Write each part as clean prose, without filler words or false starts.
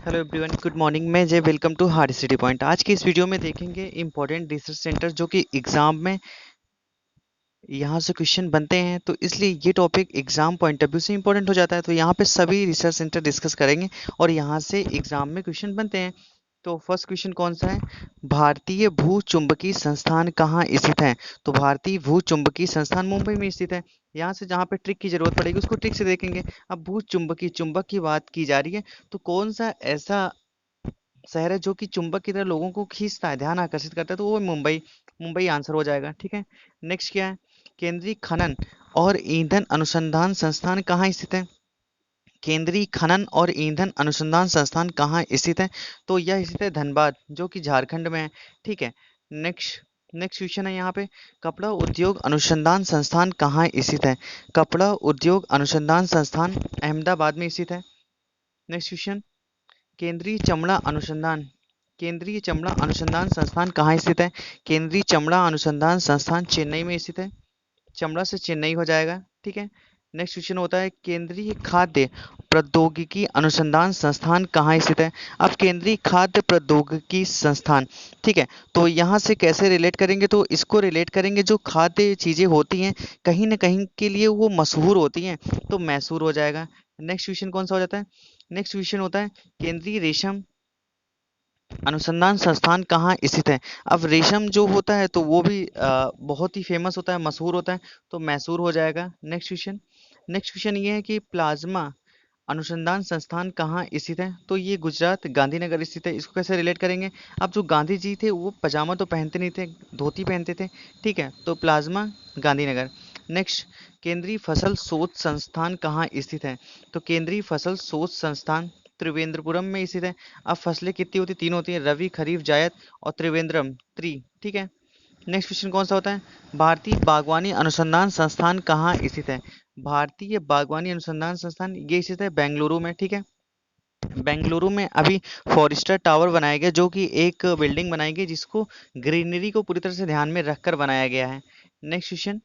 Hello everyone, good morning. मैं Jay, welcome to hard city point. आज की इस वीडियो में देखेंगे इंपॉर्टेंट रिसर्च सेंटर जो कि एग्जाम में यहाँ से क्वेश्चन बनते हैं, तो इसलिए ये topic exam point of view से इंपॉर्टेंट हो जाता है। तो यहाँ पे सभी रिसर्च सेंटर डिस्कस करेंगे और यहाँ से एग्जाम में क्वेश्चन बनते हैं। तो फर्स्ट क्वेश्चन कौन सा है? भारतीय भू चुंबकीय संस्थान कहाँ स्थित है? तो भारतीय भू चुंबकीय संस्थान मुंबई में स्थित है। यहाँ से जहाँ पे ट्रिक की जरूरत पड़ेगी उसको ट्रिक से देखेंगे। अब भू चुंबकीय चुंबक की बात की जा रही है, तो कौन सा ऐसा शहर है जो कि चुंबक की तरह लोगों को खींचता है, ध्यान आकर्षित करता है? तो वो है मुंबई। मुंबई आंसर हो जाएगा। ठीक है, नेक्स्ट क्या है? केंद्रीय खनन और ईंधन अनुसंधान संस्थान कहाँ स्थित है? केंद्रीय खनन और ईंधन अनुसंधान संस्थान कहाँ स्थित है? तो यह स्थित है धनबाद, जो कि झारखंड में है। ठीक है, नेक्स्ट नेक्स्ट क्वेश्चन है यहाँ पे, कपड़ा उद्योग अनुसंधान संस्थान कहाँ स्थित है? कपड़ा उद्योग अनुसंधान संस्थान अहमदाबाद में स्थित है। नेक्स्ट क्वेश्चन, केंद्रीय चमड़ा अनुसंधान केंद्रीय चमड़ा अनुसंधान संस्थान कहाँ स्थित है? केंद्रीय चमड़ा अनुसंधान संस्थान चेन्नई में स्थित है। चमड़ा से चेन्नई हो जाएगा। ठीक है, नेक्स्ट क्वेश्चन होता है, केंद्रीय खाद्य प्रौद्योगिकी अनुसंधान संस्थान कहाँ स्थित है? अब केंद्रीय खाद्य प्रौद्योगिकी संस्थान, ठीक है, तो यहाँ से कैसे रिलेट करेंगे? तो इसको रिलेट करेंगे, जो खाद्य चीजें होती हैं कहीं ना कहीं के लिए वो मशहूर होती हैं, तो मैसूर हो जाएगा। नेक्स्ट क्वेश्चन कौन सा हो जाता है? नेक्स्ट क्वेश्चन होता है, केंद्रीय रेशम अनुसंधान संस्थान कहाँ स्थित है? अब रेशम जो होता है तो वो भी बहुत ही फेमस होता है, मशहूर होता है, तो मैसूर हो जाएगा। नेक्स्ट क्वेश्चन ये है कि प्लाज्मा अनुसंधान संस्थान कहाँ स्थित है? तो ये गुजरात गांधीनगर स्थित है। इसको कैसे रिलेट करेंगे? अब जो गांधी जी थे वो पजामा तो पहनते नहीं थे, धोती पहनते थे। ठीक है, तो प्लाज्मा गांधीनगर। नेक्स्ट, केंद्रीय फसल शोध संस्थान कहाँ स्थित है? तो केंद्रीय फसल शोध संस्थान त्रिवेंद्रपुरम में स्थित है। अब फसलें कितनी होती? तीन होती है, रवि, खरीफ, जायद और त्रिवेंद्रम त्रि। ठीक है, नेक्स्ट क्वेश्चन कौन सा होता है? भारतीय बागवानी अनुसंधान संस्थान कहाँ स्थित है? भारतीय बागवानी अनुसंधान संस्थान ये स्थित है बेंगलुरु में। ठीक है, बेंगलुरु में अभी फॉरेस्टर टावर बनाया गया, जो कि एक बिल्डिंग बनाई गई जिसको ग्रीनरी को पूरी तरह से ध्यान में रखकर बनाया गया है। नेक्स्ट क्वेश्चन,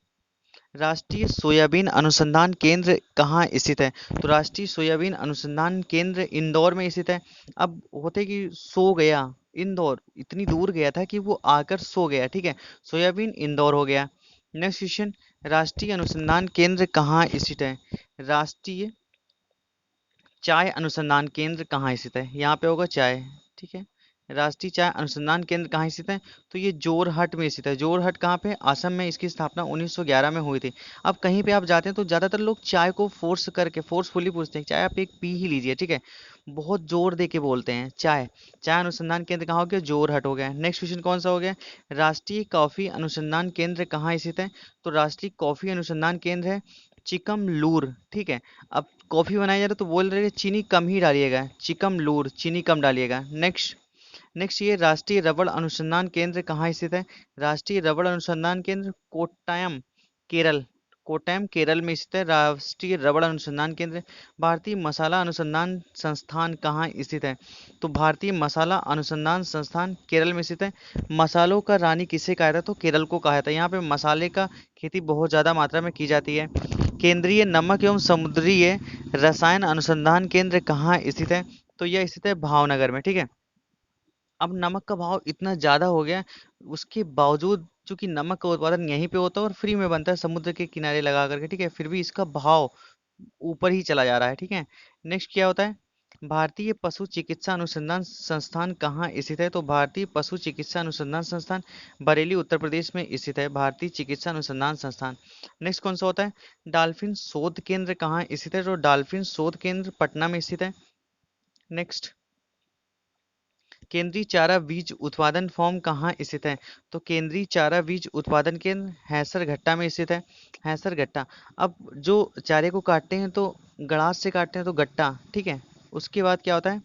राष्ट्रीय सोयाबीन अनुसंधान केंद्र कहाँ स्थित है? तो राष्ट्रीय सोयाबीन अनुसंधान केंद्र इंदौर में स्थित है। अब होते कि सो गया, इंदौर इतनी दूर गया था कि वो आकर सो गया। ठीक है, सोयाबीन इंदौर हो गया। नेक्स्ट क्वेश्चन, राष्ट्रीय अनुसंधान केंद्र कहाँ स्थित है? राष्ट्रीय चाय अनुसंधान केंद्र कहाँ स्थित है? यहाँ पे होगा चाय। ठीक है, राष्ट्रीय चाय अनुसंधान केंद्र कहाँ स्थित है? तो ये जोरहट में स्थित है। जोरहट कहाँ पे? असम में। इसकी स्थापना 1911 में हुई थी। अब कहीं पे आप जाते हैं तो ज्यादातर लोग चाय को फोर्स करके फोर्सफुली पूछते हैं, चाय आप एक पी ही लीजिए। ठीक है, बहुत जोर दे के बोलते हैं चाय। चाय अनुसंधान केंद्र कहाँ हो गया? जोरहट हो गया। नेक्स्ट क्वेश्चन कौन सा हो गया? राष्ट्रीय कॉफी अनुसंधान केंद्र कहाँ स्थित है? तो राष्ट्रीय कॉफी अनुसंधान केंद्र है चिकमलूर। ठीक है, अब कॉफी बनाया जा रहा है तो बोल रहे हैं चीनी कम ही डालिएगा, चिकमलूर, चीनी कम डालिएगा। नेक्स्ट ये राष्ट्रीय रबड़ अनुसंधान केंद्र कहाँ स्थित है? राष्ट्रीय रबड़ अनुसंधान केंद्र कोट्टायम, केरल। कोट्टायम केरल में स्थित है राष्ट्रीय रबड़ अनुसंधान केंद्र। भारतीय मसाला अनुसंधान संस्थान कहाँ स्थित है? तो भारतीय मसाला अनुसंधान संस्थान केरल में स्थित है। मसालों का रानी किसे कहा था? तो केरल को कहा था। यहाँ पे मसाले का खेती बहुत ज्यादा मात्रा में की जाती है। केंद्रीय नमक एवं समुद्रीय रसायन अनुसंधान केंद्र कहाँ स्थित है? तो यह स्थित है भावनगर में। ठीक है, अब नमक का भाव इतना ज़्यादा हो गया है, उसके बावजूद चूंकि नमक का उत्पादन यहीं पे होता है और फ्री में बनता है समुद्र के किनारे लगा करके, ठीक है, फिर भी इसका भाव ऊपर ही चला जा रहा है। ठीक है, नेक्स्ट क्या होता है? भारतीय पशु चिकित्सा अनुसंधान संस्थान कहाँ स्थित है? तो भारतीय पशु चिकित्सा अनुसंधान संस्थान बरेली उत्तर प्रदेश में स्थित है। भारतीय चिकित्सा अनुसंधान संस्थान। नेक्स्ट कौन सा होता है? डाल्फिन शोध केंद्र कहाँ स्थित है? तो डाल्फिन शोध केंद्र पटना में स्थित है। नेक्स्ट, केंद्रीय चारा बीज उत्पादन फॉर्म कहाँ स्थित है? तो केंद्रीय चारा बीज उत्पादन केंद्र हैसरघट्टा में स्थित है। हैसरघट्टा। अब जो चारे को काटते हैं तो गड़ास से काटते हैं तो गट्टा। ठीक है, उसके बाद क्या होता है?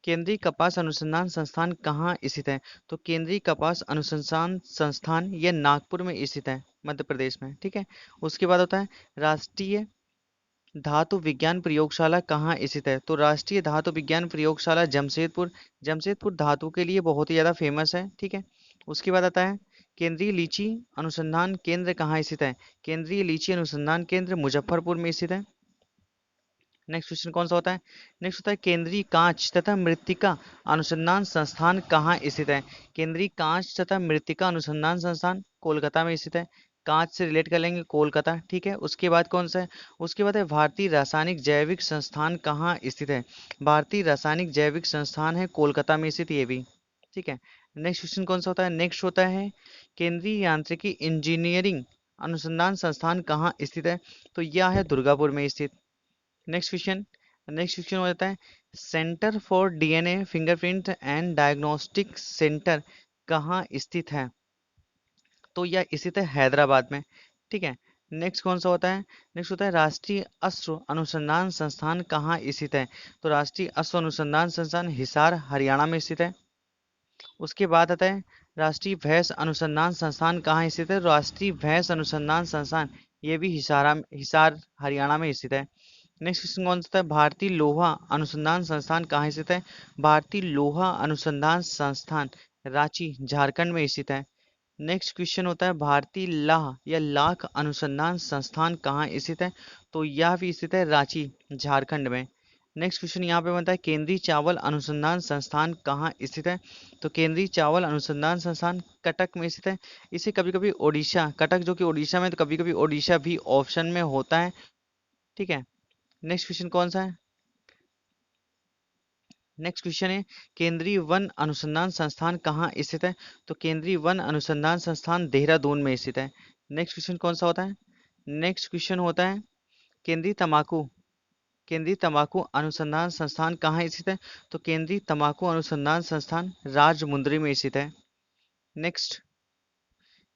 केंद्रीय कपास अनुसंधान संस्थान कहाँ स्थित है? तो केंद्रीय कपास अनुसंधान संस्थान ये नागपुर में स्थित है, मध्य प्रदेश में। ठीक है, उसके बाद होता है राष्ट्रीय धातु विज्ञान प्रयोगशाला कहाँ स्थित है? तो राष्ट्रीय धातु विज्ञान प्रयोगशाला जमशेदपुर। जमशेदपुर धातु के लिए बहुत ही ज्यादा फेमस है। ठीक है, उसके बाद आता है केंद्रीय लीची अनुसंधान केंद्र कहाँ स्थित है? केंद्रीय लीची अनुसंधान केंद्र मुजफ्फरपुर में स्थित है। नेक्स्ट क्वेश्चन कौन सा होता है? नेक्स्ट होता है केंद्रीय कांच तथा मृत्तिका अनुसंधान संस्थान कहाँ स्थित है? केंद्रीय कांच तथा मृत्तिका अनुसंधान संस्थान कोलकाता में स्थित है। कांच से रिलेट कर लेंगे कोलकाता, ठीक है। उसके बाद कौन सा है? उसके बाद है भारतीय रासायनिक जैविक संस्थान कहाँ स्थित है? भारतीय रासायनिक जैविक संस्थान है कोलकाता में स्थित, ये भी ठीक है। नेक्स्ट क्वेश्चन कौन सा होता है? नेक्स्ट होता है केंद्रीय यांत्रिकी इंजीनियरिंग अनुसंधान संस्थान कहाँ स्थित है? तो यह है दुर्गापुर में स्थित। नेक्स्ट क्वेश्चन हो जाता है centre for DNA fingerprint and diagnostic centre कहाँ स्थित है? तो यह स्थित है हैदराबाद में, ठीक है। नेक्स्ट कौन सा होता है? नेक्स्ट होता है राष्ट्रीय अश्व अनुसंधान संस्थान कहाँ स्थित है? तो राष्ट्रीय अश्व अनुसंधान संस्थान हिसार हरियाणा में स्थित है। उसके बाद आता है राष्ट्रीय भैंस अनुसंधान संस्थान कहाँ स्थित है? राष्ट्रीय भैंस अनुसंधान संस्थान ये भी हिसार हरियाणा में स्थित है। नेक्स्ट क्वेश्चन कौन सा है? भारतीय लोहा अनुसंधान संस्थान कहाँ स्थित है? भारतीय लोहा अनुसंधान संस्थान रांची झारखंड में स्थित है। नेक्स्ट क्वेश्चन होता है भारतीय लाह या लाख अनुसंधान संस्थान कहाँ स्थित है? तो यह भी स्थित है रांची झारखंड में। नेक्स्ट क्वेश्चन यहाँ पे बनता है केंद्रीय चावल अनुसंधान संस्थान कहाँ स्थित है? तो केंद्रीय चावल अनुसंधान संस्थान कटक में स्थित है। इसे कभी कभी ओडिशा कटक जो कि ओडिशा में, तो कभी कभी ओडिशा भी ऑप्शन में होता है, ठीक है। नेक्स्ट क्वेश्चन कौन सा है? नेक्स्ट क्वेश्चन है केंद्रीय वन अनुसंधान संस्थान कहाँ स्थित है? तो केंद्रीय वन अनुसंधान संस्थान देहरादून में स्थित है। नेक्स्ट क्वेश्चन कौन सा होता है? नेक्स्ट क्वेश्चन होता है केंद्रीय तंबाकू केंद्रीय तंबाकू अनुसंधान संस्थान कहाँ स्थित है? तो केंद्रीय तंबाकू अनुसंधान संस्थान राजमुंदरी में स्थित है। नेक्स्ट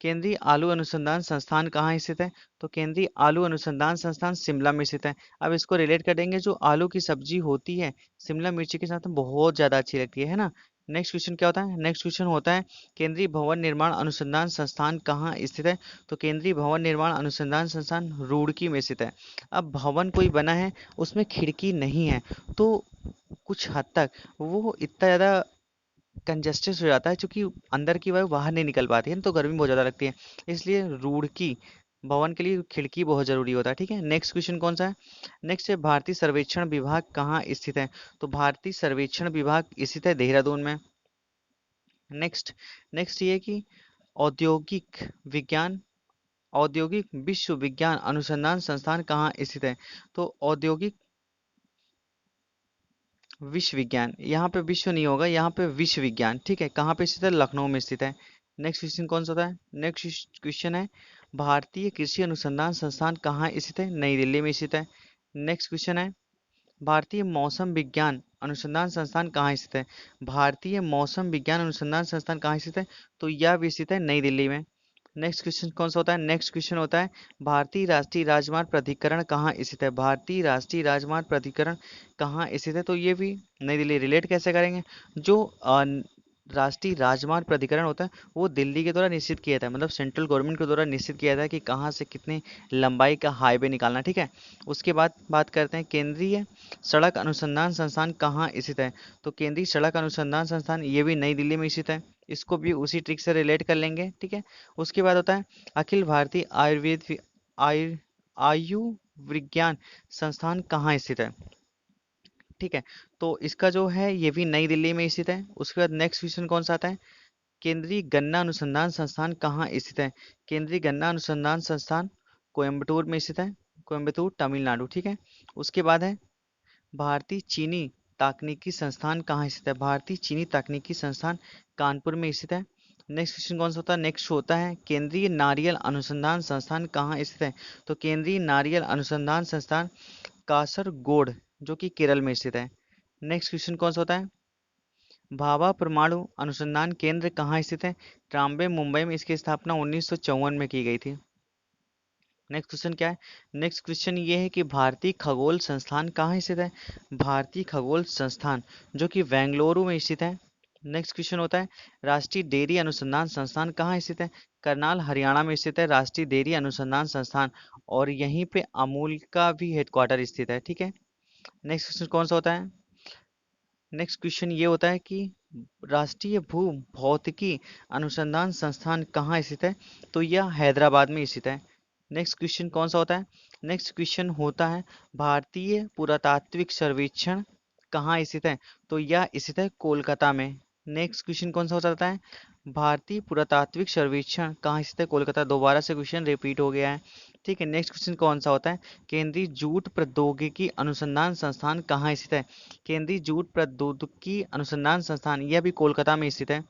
केंद्रीय आलू अनुसंधान संस्थान कहाँ स्थित है? तो केंद्रीय आलू अनुसंधान संस्थान शिमला में स्थित है। अब इसको रिलेट कर देंगे, जो आलू की सब्जी होती है शिमला मिर्ची के साथ बहुत ज्यादा अच्छी लगती है ना। नेक्स्ट क्वेश्चन क्या होता है? नेक्स्ट क्वेश्चन होता है केंद्रीय भवन निर्माण अनुसंधान संस्थान कहाँ स्थित है? तो केंद्रीय भवन निर्माण अनुसंधान संस्थान रुड़की में स्थित है। अब भवन कोई बना है, उसमें खिड़की नहीं है, तो कुछ हद तक वो इतना ज्यादा कंजेस्टेड हो जाता है, क्योंकि अंदर की वायु बाहर नहीं निकल पाती है ना, तो गर्मी बहुत ज़्यादा लगती है। इसलिए रुड़की भवन के लिए खिड़की बहुत ज़रूरी होता है, ठीक है। नेक्स्ट क्वेश्चन कौन सा है? नेक्स्ट है भारतीय सर्वेक्षण विभाग कहाँ स्थित है? तो भारतीय सर्वेक्षण विभाग स्थित है देहरादून में। नेक्स्ट नेक्स्ट ये कि औद्योगिक विज्ञान औद्योगिक विश्व विज्ञान अनुसंधान संस्थान कहाँ स्थित है? तो औद्योगिक विश्व विज्ञान, यहाँ पे विश्व नहीं होगा, यहाँ पे विश्व विज्ञान, ठीक है। कहाँ पे स्थित है? लखनऊ में स्थित है। नेक्स्ट क्वेश्चन कौन सा होता है? नेक्स्ट क्वेश्चन है भारतीय कृषि अनुसंधान संस्थान कहाँ स्थित है? नई दिल्ली में स्थित है। नेक्स्ट क्वेश्चन है भारतीय मौसम विज्ञान अनुसंधान संस्थान कहाँ स्थित है? भारतीय मौसम विज्ञान अनुसंधान संस्थान कहाँ स्थित है? तो यह भी स्थित है नई दिल्ली में। नेक्स्ट क्वेश्चन कौन सा होता है? नेक्स्ट क्वेश्चन होता है भारतीय राष्ट्रीय राजमार्ग प्राधिकरण कहाँ स्थित है? भारतीय राष्ट्रीय राजमार्ग प्राधिकरण कहाँ स्थित है? तो ये भी नई दिल्ली। रिलेट कैसे करेंगे? जो राष्ट्रीय राजमार्ग प्राधिकरण होता है वो दिल्ली के द्वारा निश्चित किया था, मतलब सेंट्रल गवर्नमेंट के द्वारा निश्चित किया था कि कहाँ से कितनी लंबाई का हाईवे निकालना, ठीक है। उसके बाद बात करते हैं केंद्रीय सड़क अनुसंधान संस्थान कहाँ स्थित है? तो केंद्रीय सड़क अनुसंधान संस्थान ये भी नई दिल्ली में स्थित है। इसको भी उसी ट्रिक से रिलेट कर लेंगे, ठीक है। उसके बाद होता है अखिल भारतीय आयु आयुर्विज्ञान संस्थान कहाँ स्थित है? ठीक है। तो इसका जो है ये भी नई दिल्ली में स्थित है। उसके बाद नेक्स्ट क्वेश्चन कौन सा आता है? केंद्रीय गन्ना अनुसंधान संस्थान कहाँ स्थित है? केंद्रीय गन्ना अनुसंधान संस्थान कोयम्बटूर में स्थित है, कोयम्बटूर तमिलनाडु, ठीक है। उसके बाद है भारतीय चीनी तकनीकी संस्थान कहाँ स्थित है? भारतीय चीनी तकनीकी संस्थान कानपुर में स्थित है। नेक्स्ट क्वेश्चन कौन सा होता है? नेक्स्ट होता है केंद्रीय नारियल अनुसंधान संस्थान कहाँ स्थित है? तो केंद्रीय नारियल अनुसंधान संस्थान कासरगोड जो कि केरल में स्थित है। नेक्स्ट क्वेश्चन कौन सा होता है? भाभा परमाणु अनुसंधान केंद्र कहाँ स्थित है? ट्राम्बे मुंबई में। इसकी स्थापना 1954 में की गई थी। नेक्स्ट क्वेश्चन क्या है? नेक्स्ट क्वेश्चन ये है कि भारतीय खगोल संस्थान कहाँ स्थित है? भारतीय खगोल संस्थान जो कि बेंगलुरु में स्थित है। नेक्स्ट क्वेश्चन होता है राष्ट्रीय डेयरी अनुसंधान संस्थान कहाँ स्थित है? करनाल हरियाणा में स्थित है राष्ट्रीय डेयरी अनुसंधान संस्थान, और यहीं पे अमूल का भी हेडक्वार्टर स्थित है, ठीक है। नेक्स्ट क्वेश्चन कौन सा होता है? नेक्स्ट क्वेश्चन ये होता है कि राष्ट्रीय भू भौतिकी अनुसंधान संस्थान कहाँ स्थित है? तो यह हैदराबाद में स्थित है। नेक्स्ट क्वेश्चन कौन सा होता है? नेक्स्ट क्वेश्चन होता है भारतीय पुरातात्विक सर्वेक्षण कहाँ स्थित है? तो यह स्थित है कोलकाता में। नेक्स्ट क्वेश्चन कौन सा हो जाता है? भारतीय पुरातात्विक सर्वेक्षण कहाँ स्थित है? कोलकाता। दोबारा से क्वेश्चन रिपीट हो गया है। ठीक है, नेक्स्ट क्वेश्चन कौन सा होता है? केंद्रीय जूट प्रौद्योगिकी अनुसंधान संस्थान कहाँ स्थित है? केंद्रीय जूट प्रौद्योगिकी अनुसंधान संस्थान, यह भी कोलकाता में स्थित है।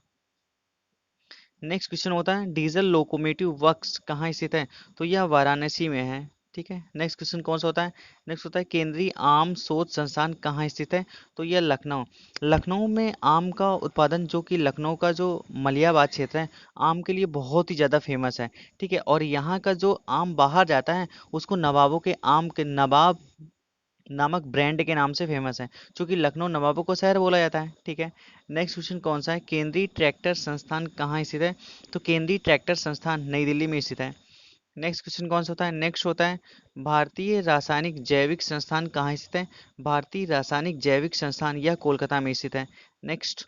नेक्स्ट क्वेश्चन होता है डीजल लोकोमोटिव वर्क्स कहाँ स्थित है? तो यह वाराणसी में है। ठीक है, नेक्स्ट क्वेश्चन कौन सा होता है? नेक्स्ट होता है केंद्रीय आम शोध संस्थान कहाँ स्थित है? तो यह लखनऊ। लखनऊ में आम का उत्पादन, जो कि लखनऊ का जो मलियाबाद क्षेत्र है, आम के लिए बहुत ही ज़्यादा फेमस है। ठीक है, और यहाँ का जो आम बाहर जाता है उसको नवाबों के आम के नवाब नामक ब्रांड के नाम से फेमस है, क्योंकि लखनऊ नवाबों को शहर बोला जाता है। ठीक है, नेक्स्ट क्वेश्चन कौन सा है? केंद्रीय ट्रैक्टर संस्थान कहाँ स्थित है? तो केंद्रीय ट्रैक्टर संस्थान नई दिल्ली में स्थित है। नेक्स्ट क्वेश्चन कौन सा होता है? नेक्स्ट होता है भारतीय रासायनिक जैविक संस्थान कहाँ स्थित है? भारतीय रासायनिक जैविक संस्थान, यह कोलकाता में स्थित है। नेक्स्ट।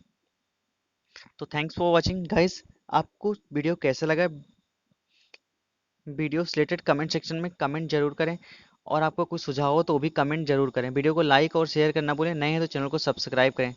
तो थैंक्स फॉर वॉचिंग गाइस। आपको वीडियो कैसा लगा? वीडियो रिलेटेड कमेंट सेक्शन में कमेंट जरूर करें, और आपको कुछ सुझाव हो तो वो भी कमेंट जरूर करें। वीडियो को लाइक और शेयर करना भूलें। नए हैं तो चैनल को सब्सक्राइब करें।